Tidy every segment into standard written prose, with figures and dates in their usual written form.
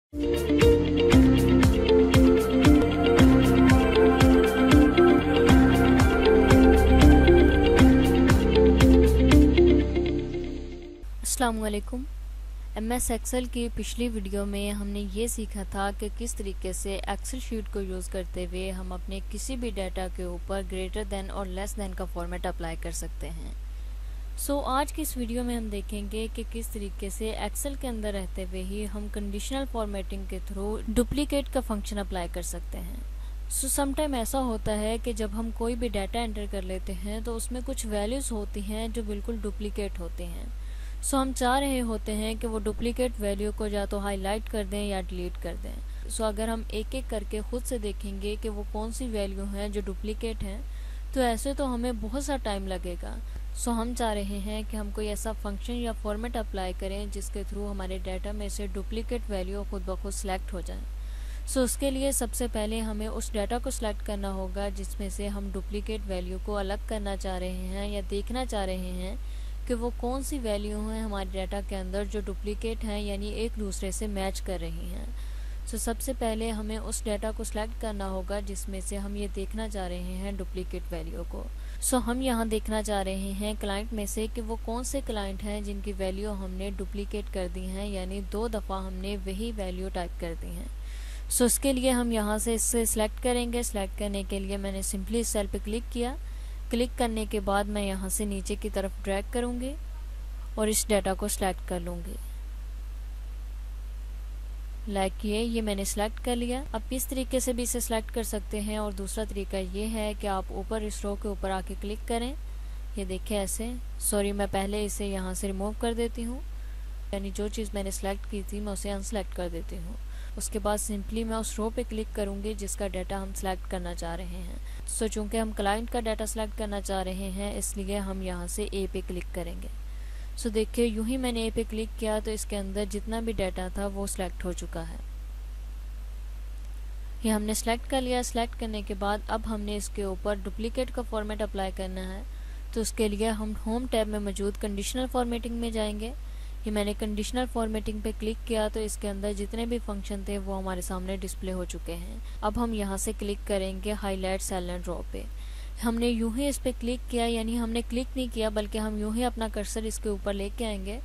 अस्सलामुअलैकुम। MS Excel की पिछली वीडियो में हमने ये सीखा था कि किस तरीके से एक्सेल शीट को यूज़ करते हुए हम अपने किसी भी डाटा के ऊपर ग्रेटर देन और लेस देन का फॉर्मेट अप्लाई कर सकते हैं। आज की इस वीडियो में हम देखेंगे कि किस तरीके से एक्सेल के अंदर रहते हुए ही हम कंडीशनल फॉर्मेटिंग के थ्रू डुप्लीकेट का फंक्शन अप्लाई कर सकते हैं। समटाइम ऐसा होता है कि जब हम कोई भी डाटा एंटर कर लेते हैं तो उसमें कुछ वैल्यूज़ होती हैं जो बिल्कुल डुप्लीकेट होती हैं। हम चाह रहे होते हैं कि वो डुप्लीकेट वैल्यू को या तो हाईलाइट कर दें या डिलीट कर दें। अगर हम एक एक करके खुद से देखेंगे कि वो कौन सी वैल्यू हैं जो डुप्लीकेट हैं, तो ऐसे तो हमें बहुत सा टाइम लगेगा। हम चाह रहे हैं कि हम कोई ऐसा फंक्शन या फॉर्मेट अप्लाई करें जिसके थ्रू हमारे डाटा में से डुप्लीकेट वैल्यू खुद ब खुद सिलेक्ट हो जाए। उसके लिए सबसे पहले हमें उस डाटा को सिलेक्ट करना होगा जिसमें से हम डुप्लीकेट वैल्यू को अलग करना चाह रहे हैं या देखना चाह रहे हैं कि वो कौन सी वैल्यू हैं हमारे डाटा के अंदर जो डुप्लीकेट हैं, यानी एक दूसरे से मैच कर रही हैं। सबसे पहले हमें उस डाटा को सिलेक्ट करना होगा जिसमें से हम ये देखना चाह रहे हैं डुप्लीकेट वैल्यू को। हम यहाँ देखना चाह रहे हैं क्लाइंट में से कि वो कौन से क्लाइंट हैं जिनकी वैल्यू हमने डुप्लीकेट कर दी हैं, यानी 2 दफ़ा हमने वही वैल्यू टाइप कर दी हैं। उसके लिए हम यहाँ से इससे सिलेक्ट करेंगे। सिलेक्ट करने के लिए मैंने सिंपली इस सेल पे क्लिक किया। क्लिक करने के बाद मैं यहाँ से नीचे की तरफ ड्रैग करूँगी और इस डाटा को सिलेक्ट कर लूँगी। लाइक ये मैंने सिलेक्ट कर लिया। अब इस तरीके से भी इसे सिलेक्ट कर सकते हैं और दूसरा तरीका ये है कि आप ऊपर इस रो के ऊपर आके क्लिक करें। ये देखें ऐसे। मैं पहले इसे यहाँ से रिमूव कर देती हूँ, यानी जो चीज़ मैंने सिलेक्ट की थी मैं उसे अनसेलेक्ट कर देती हूँ। उसके बाद सिंपली मैं उस रो पे क्लिक करूँगी जिसका डाटा हम सिलेक्ट करना चाह रहे हैं। चूँकि हम क्लाइंट का डाटा सिलेक्ट करना चाह रहे हैं इसलिए हम यहाँ से ए पे क्लिक करेंगे। देखिए यूँ ही मैंने ए पे क्लिक किया तो इसके अंदर जितना भी डाटा था वो सिलेक्ट हो चुका है। ये हमने सेलेक्ट कर लिया। सेलेक्ट करने के बाद अब हमने इसके ऊपर डुप्लीकेट का फॉर्मेट अप्लाई करना है। तो उसके लिए हम होम टैब में मौजूद कंडीशनल फॉर्मेटिंग में जाएंगे। ये मैंने कंडीशनल फॉर्मेटिंग पे क्लिक किया तो इसके अंदर जितने भी फंक्शन थे वो हमारे सामने डिस्प्ले हो चुके हैं। अब हम यहाँ से क्लिक करेंगे हाईलाइट सेल एंड रो पे। हमने यूं ही इस पे क्लिक किया, यानी हमने क्लिक नहीं किया बल्कि हम यूं ही अपना कर्सर इसके ऊपर लेके आएंगे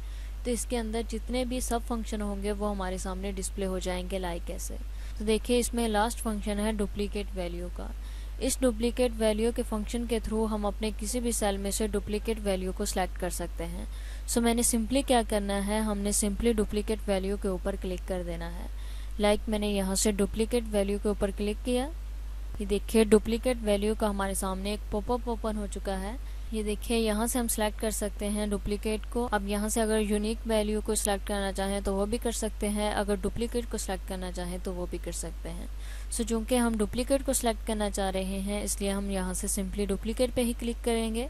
तो इसके अंदर जितने भी सब फंक्शन होंगे वो हमारे सामने डिस्प्ले हो जाएंगे लाइक ऐसे। तो देखिए इसमें लास्ट फंक्शन है डुप्लीकेट वैल्यू का। इस डुप्लीकेट वैल्यू के फंक्शन के थ्रू हम अपने किसी भी सेल में से डुप्लीकेट वैल्यू को सिलेक्ट कर सकते हैं। मैंने सिंपली क्या करना है, हमने सिंपली डुप्लीकेट वैल्यू के ऊपर क्लिक कर देना है। मैंने यहाँ से डुप्लीकेट वैल्यू के ऊपर क्लिक किया। ये देखिए डुप्लीकेट वैल्यू का हमारे सामने एक पॉपअप ओपन हो चुका है। ये देखिए यहाँ से हम सिलेक्ट कर सकते हैं डुप्लीकेट को। अब यहाँ से अगर यूनिक वैल्यू को सिलेक्ट करना चाहें तो वो भी कर सकते हैं, अगर डुप्लीकेट को सिलेक्ट करना चाहें तो वो भी कर सकते हैं। चूँकि हम डुप्लीकेट को सिलेक्ट करना चाह रहे हैं इसलिए हम यहाँ से सिंपली डुप्लीकेट पे ही क्लिक करेंगे।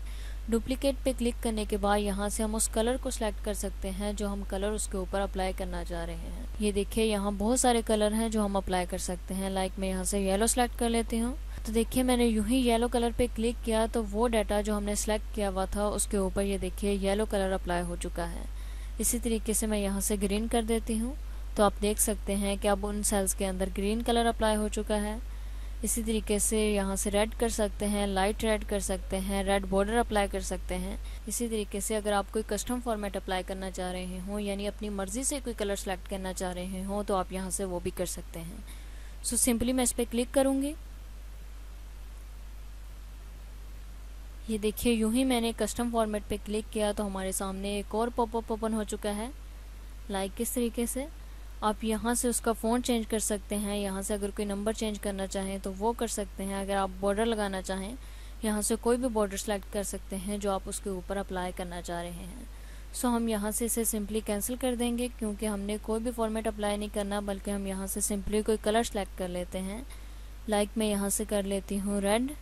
डुप्लीकेट पे क्लिक करने के बाद यहाँ से हम उस कलर को सिलेक्ट कर सकते हैं जो हम कलर उसके ऊपर अप्लाई करना चाह रहे हैं। ये देखिए यहाँ बहुत सारे कलर हैं जो हम अप्लाई कर सकते हैं। मैं यहाँ से येलो सेलेक्ट कर लेती हूँ। तो देखिए मैंने यूं ही येलो कलर पे क्लिक किया तो वो डाटा जो हमने सेलेक्ट किया हुआ था उसके ऊपर ये देखिए येलो कलर अप्लाई हो चुका है। इसी तरीके से मैं यहाँ से ग्रीन कर देती हूँ तो आप देख सकते हैं कि अब उन सेल्स के अंदर ग्रीन कलर अप्लाई हो चुका है। इसी तरीके से यहाँ से रेड कर सकते हैं, लाइट रेड कर सकते हैं, रेड बॉर्डर अप्लाई कर सकते हैं। इसी तरीके से अगर आप कोई कस्टम फॉर्मेट अप्लाई करना चाह रहे हों, यानी अपनी मर्ज़ी से कोई कलर सेलेक्ट करना चाह रहे हों, तो आप यहाँ से वो भी कर सकते हैं। सिंपली मैं इस पर क्लिक करूँगी। ये देखिए यूं ही मैंने कस्टम फॉर्मेट पे क्लिक किया तो हमारे सामने एक और पॉपअप ओपन हो चुका है। इस तरीके से आप यहाँ से उसका फ़ॉन्ट चेंज कर सकते हैं। यहाँ से अगर कोई नंबर चेंज करना चाहें तो वो कर सकते हैं। अगर आप बॉर्डर लगाना चाहें यहाँ से कोई भी बॉर्डर सेलेक्ट कर सकते हैं जो आप उसके ऊपर अप्लाई करना चाह रहे हैं। हम यहाँ से इसे सिंपली कैंसिल कर देंगे क्योंकि हमने कोई भी फॉर्मेट अप्लाई नहीं करना, बल्कि हम यहाँ से सिंपली कोई कलर सेलेक्ट कर लेते हैं। मैं यहाँ से कर लेती हूँ रेड।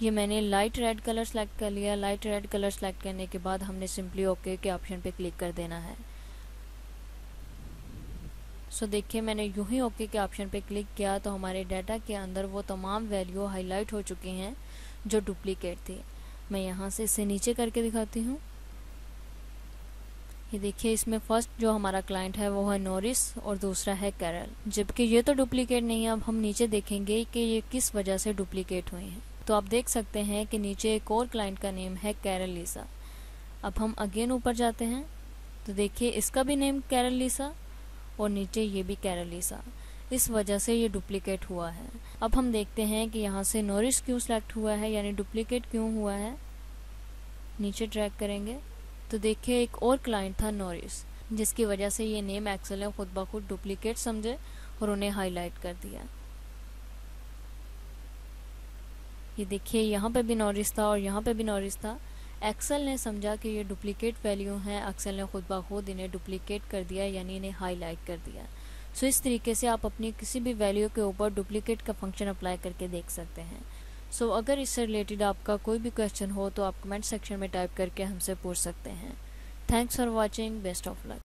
ये मैंने लाइट रेड कलर सेलेक्ट कर लिया। लाइट रेड कलर सेलेक्ट करने के बाद हमने सिंपली ओके के ऑप्शन पे क्लिक कर देना है। देखिए मैंने यूं ही ओके के ऑप्शन पे क्लिक किया तो हमारे डाटा के अंदर वो तमाम वैल्यू हाईलाइट हो चुकी हैं जो डुप्लीकेट थी। मैं यहाँ से इसे नीचे करके दिखाती हूँ। ये देखिए इसमें फर्स्ट जो हमारा क्लाइंट है वो है नॉरिस और दूसरा है कैरल, जबकि ये तो डुप्लीकेट नहीं है। अब हम नीचे देखेंगे कि ये किस वजह से डुप्लीकेट हुए हैं। तो आप देख सकते हैं कि नीचे एक और क्लाइंट का नेम है कैरल लीसा। अब हम अगेन ऊपर जाते हैं तो देखिए इसका भी नेम कैरल लीसा और नीचे ये भी कैरल लीसा, इस वजह से ये डुप्लीकेट हुआ है। अब हम देखते हैं कि यहाँ से नॉरिस क्यों सिलेक्ट हुआ है, यानी डुप्लीकेट क्यों हुआ है। नीचे ट्रैक करेंगे तो देखिए एक और क्लाइंट था नॉरिस, जिसकी वजह से ये नेम एक्सेल ने खुद ब खुद डुप्लीकेट समझे और उन्हें हाईलाइट कर दिया। ये देखिए यहाँ पे भी नॉरिस था और यहाँ पे भी नॉरिस था। एक्सेल ने समझा कि ये डुप्लीकेट वैल्यू हैं, एक्सेल ने खुद ब खुद इन्हें डुप्लीकेट कर दिया, यानी इन्हें हाईलाइट कर दिया। सो इस तरीके से आप अपनी किसी भी वैल्यू के ऊपर डुप्लीकेट का फंक्शन अप्लाई करके देख सकते हैं। सो अगर इससे रिलेटेड आपका कोई भी क्वेश्चन हो तो आप कमेंट सेक्शन में टाइप करके हमसे पूछ सकते हैं। Thanks for watching, best of luck.